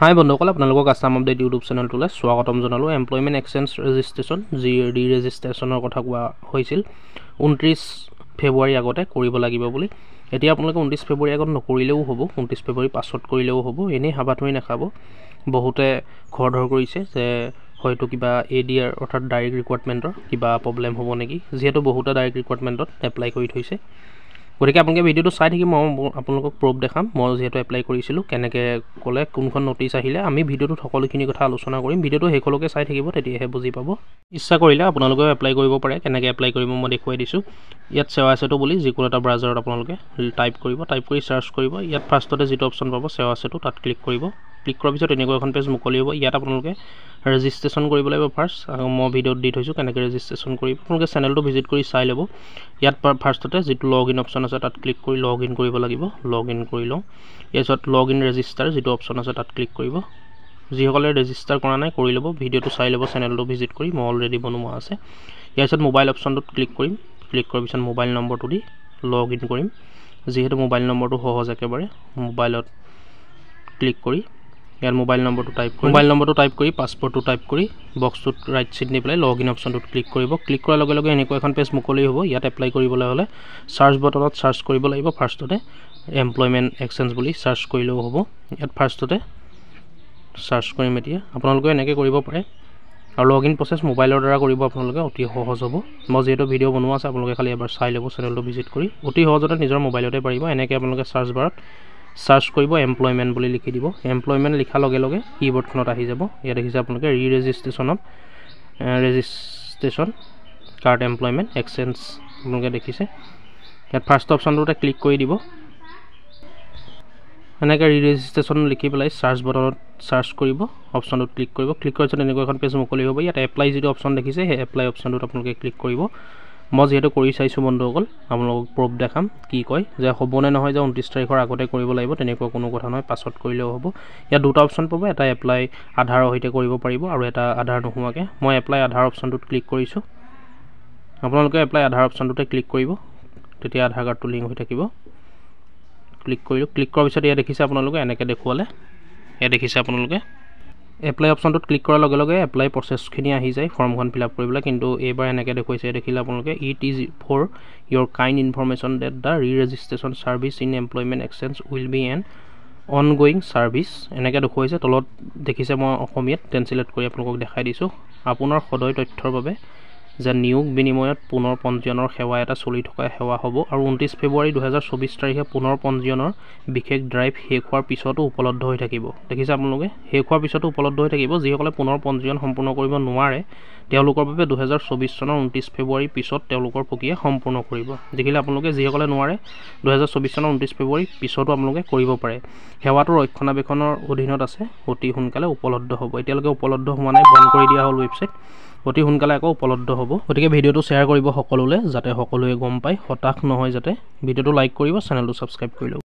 হাই বন্ধুসকল, আপোনালোকক Assam update YouTube চেনেলটোলৈ স্বাগতম জনালোঁ। এমপ্লয়মেণ্ট এক্সচেঞ্জ ৰেজিষ্ট্ৰেশ্যন ৰি ৰেজিষ্ট্ৰেশ্যনৰ কথা কোৱা হৈছিল 29 ফেব্ৰুৱাৰী আগতে কৰিব লাগিব বুলি। এতিয়া আপোনালোকে 29 ফেব্ৰুৱাৰী আগত নকৰিলেও হ'ব, 29 ফেব্ৰুৱাৰী পাছত কৰিলেও হ'ব। এনেই হাবাথুৰি নাখাব। বহুতে খৰধৰ কৰিছে যে হয়তো কিবা ADR অৰ্থাৎ ডাইৰেক্ট ৰিকুৱাৰমেণ্টৰ কিবা প্ৰব্লেম হ'ব নেকি, যিহেতু বহুতে ডাইৰেক্ট ৰিকুৱাৰমেণ্টত এপ্লাই কৰি থৈছে। গতিকে আপোনালোকে ভিডিঅ'টো চাই থাকি মই আপোনালোকক প্ৰুফ দেখাম। মই যিহেতু এপ্লাই কৰিছিলোঁ, কেনেকৈ ক'লে কোনখন নটিচ আহিলে আমি ভিডিঅ'টোত সকলোখিনি কথা আলোচনা কৰিম। ভিডিঅ'টো শেষলৈকে চাই থাকিব, তেতিয়াহে বুজি পাব। ইচ্ছা কৰিলে আপোনালোকেও এপ্লাই কৰিব পাৰে। কেনেকৈ এপ্লাই কৰিব মই দেখুৱাই দিছোঁ। ইয়াত সেৱা সেতু বুলি যিকোনো এটা ব্ৰাউজাৰত আপোনালোকে টাইপ কৰিব, টাইপ কৰি চাৰ্চ কৰিব। ইয়াত ফাৰ্ষ্টতে যিটো অপশ্যন পাব সেৱা সেতু, তাত ক্লিক কৰিব। ক্লিক কৰাৰ পিছত এনেকুৱা এখন পেজ মুকলি হ'ব। ইয়াত আপোনালোকে ৰেজিষ্ট্ৰেশ্যন কৰিব লাগিব ফাৰ্ষ্ট। মই ভিডিঅ'ত দি থৈছোঁ কেনেকৈ ৰেজিষ্ট্ৰেশ্যন কৰিব। আপোনালোকে চেনেলটো ভিজিট কৰি চাই ল'ব। ইয়াত ফাৰ্ষ্টতে যিটো লগ ইন অপশ্যন আছে তাত ক্লিক কৰি লগ ইন কৰিব লাগিব। লগ ইন কৰি লওঁ। ইয়াৰ পিছত লগ ইন ৰেজিষ্টাৰ যিটো অপশ্যন আছে তাত ক্লিক কৰিব। যিসকলে ৰেজিষ্টাৰ কৰা নাই কৰি ল'ব, ভিডিঅ'টো চাই ল'ব চেনেলটো ভিজিট কৰি, মই অলৰেডি বনোৱা আছে। ইয়াৰ পিছত মোবাইল অপশ্যনটোত ক্লিক কৰিম। ক্লিক কৰাৰ পিছত মোবাইল নম্বৰটো দি লগ ইন কৰিম। যিহেতু মোবাইল নম্বৰটো সহজ একেবাৰে, মোবাইলত ক্লিক কৰি ইয়াত মোবাইল নম্বৰটো টাইপ কৰি পাছপৰ্টটো টাইপ কৰি বক্সটোত ৰাইট চিট নি পেলাই লগ ইন অপশ্যনটোত ক্লিক কৰিব। ক্লিক কৰাৰ লগে লগে এনেকুৱা এখন পেজ মুকলি হ'ব। ইয়াত এপ্লাই কৰিবলৈ হ'লে চাৰ্চ বটনত চাৰ্চ কৰিব লাগিব। ফাৰ্ষ্টতে এমপ্লয়মেণ্ট এক্সচেঞ্জ বুলি চাৰ্চ কৰিলেও হ'ব। ইয়াত ফাৰ্ষ্টতে চাৰ্চ কৰিম। এতিয়া আপোনালোকে এনেকৈ কৰিব পাৰে আৰু লগ ইন প্ৰচেছ মোবাইলৰ দ্বাৰা কৰিব আপোনালোকে, অতি সহজ হ'ব। মই যিহেতু ভিডিঅ' বনোৱা আছে, আপোনালোকে খালি এবাৰ চাই ল'ব চেনেলটো ভিজিট কৰি, অতি সহজতে নিজৰ মোবাইলতে পাৰিব। এনেকৈ আপোনালোকে চাৰ্চ বাৰত চাৰ্চ কৰিব এমপ্লয়মেণ্ট বুলি লিখি দিব। এমপ্লয়মেণ্ট লিখাৰ লগে লগে কীবৰ্ডখনত আহি যাব। ইয়াত দেখিছে আপোনালোকে ৰেজিষ্ট্ৰেশ্যন কাৰ্ড এমপ্লয়মেণ্ট এক্সচেঞ্জ আপোনালোকে দেখিছে। ইয়াত ফাৰ্ষ্ট অপশ্যনটোতে ক্লিক কৰি দিব। এনেকৈ ৰেজিষ্ট্ৰেশ্যন লিখি পেলাই চাৰ্চ বটনত চাৰ্চ কৰিব, অপশ্যনটোত ক্লিক কৰিব। ক্লিক কৰাৰ পিছত এনেকুৱা এখন পেজ মুকলি হ'ব। ইয়াত এপ্লাই যিটো অপশ্যন দেখিছে সেই এপ্লাই অপশ্যনটোত আপোনালোকে ক্লিক কৰিব। মই যিহেতু কৰি চাইছোঁ বন্ধুসকল, আপোনালোকক প্ৰুফ দেখাম কি কয়, যে হ'বনে নহয় যে 29 তাৰিখৰ আগতে কৰিব লাগিব, তেনেকুৱা কোনো কথা নহয়, পাছত কৰিলেও হ'ব। ইয়াত দুটা অপশ্যন পাব, এটা এপ্লাই আধাৰৰ সৈতে কৰিব পাৰিব আৰু এটা আধাৰ নোহোৱাকৈ। মই এপ্লাই আধাৰ অপশ্যনটোত ক্লিক কৰিছোঁ। আপোনালোকে এপ্লাই আধাৰ অপশ্যনটোতে ক্লিক কৰিব, তেতিয়া আধাৰ কাৰ্ডটো লিংক হৈ থাকিব। ক্লিক কৰিলোঁ। ক্লিক কৰাৰ পিছত ইয়াত দেখিছে আপোনালোকে এনেকৈ দেখুৱালে। ইয়াত দেখিছে আপোনালোকে এপ্লাই অপশ্যনটোত ক্লিক কৰাৰ লগে লগে এপ্লাই প্ৰচেছখিনি আহি যায় ফৰ্মখন ফিল আপ কৰিবলৈ, কিন্তু এইবাৰ এনেকৈ দেখুৱাইছে। দেখিলে আপোনালোকে it is for your kind information that the reregistration service in employment exchange will be an ongoing service এনেকৈ দেখুৱাইছে। তলত দেখিছে, মই অসমীয়াত ট্ৰেঞ্চলেট কৰি আপোনালোকক দেখাই দিছোঁ। আপোনাৰ সদয় তথ্যৰ বাবে যে নিয়োগ বিনিময়ত পুনৰ পঞ্জীয়নৰ সেৱা এটা চলি থকা সেৱা হ'ব আৰু 29 ফেব্ৰুৱাৰী 2024 তাৰিখে পুনৰ পঞ্জীয়নৰ বিশেষ ড্ৰাইভ শেষ হোৱাৰ পিছতো উপলব্ধ হৈ থাকিব। দেখিছে আপোনালোকে, শেষ হোৱাৰ পিছতো উপলব্ধ হৈ থাকিব। যিসকলে পুনৰ পঞ্জীয়ন সম্পূৰ্ণ কৰিব নোৱাৰে তেওঁলোকৰ বাবে 2024 চনৰ 29 ফেব্ৰুৱাৰীৰ পিছত তেওঁলোকৰ প্ৰক্ৰিয়া সম্পূৰ্ণ কৰিব। দেখিলে আপোনালোকে, যিসকলে নোৱাৰে 2024 চনৰ 29 ফেব্ৰুৱাৰীৰ পিছতো আপোনালোকে কৰিব পাৰে। সেৱাটো ৰক্ষণাবেক্ষণৰ অধীনত আছে, অতি সোনকালে উপলব্ধ হ'ব। এতিয়ালৈকে উপলব্ধ হোৱা নাই, বন্ধ কৰি দিয়া হ'ল ৱেবছাইট, অতি সোনকালে আকৌ উপলব্ধ হ'ব। গতিকে ভিডিঅ'টো শ্বেয়াৰ কৰিব সকলোলৈ, যাতে সকলোৱে গম পায়, হতাশ নহয় যাতে। ভিডিঅ'টো লাইক কৰিব, চেনেলটো ছাবস্ক্ৰাইব কৰি ল'ব।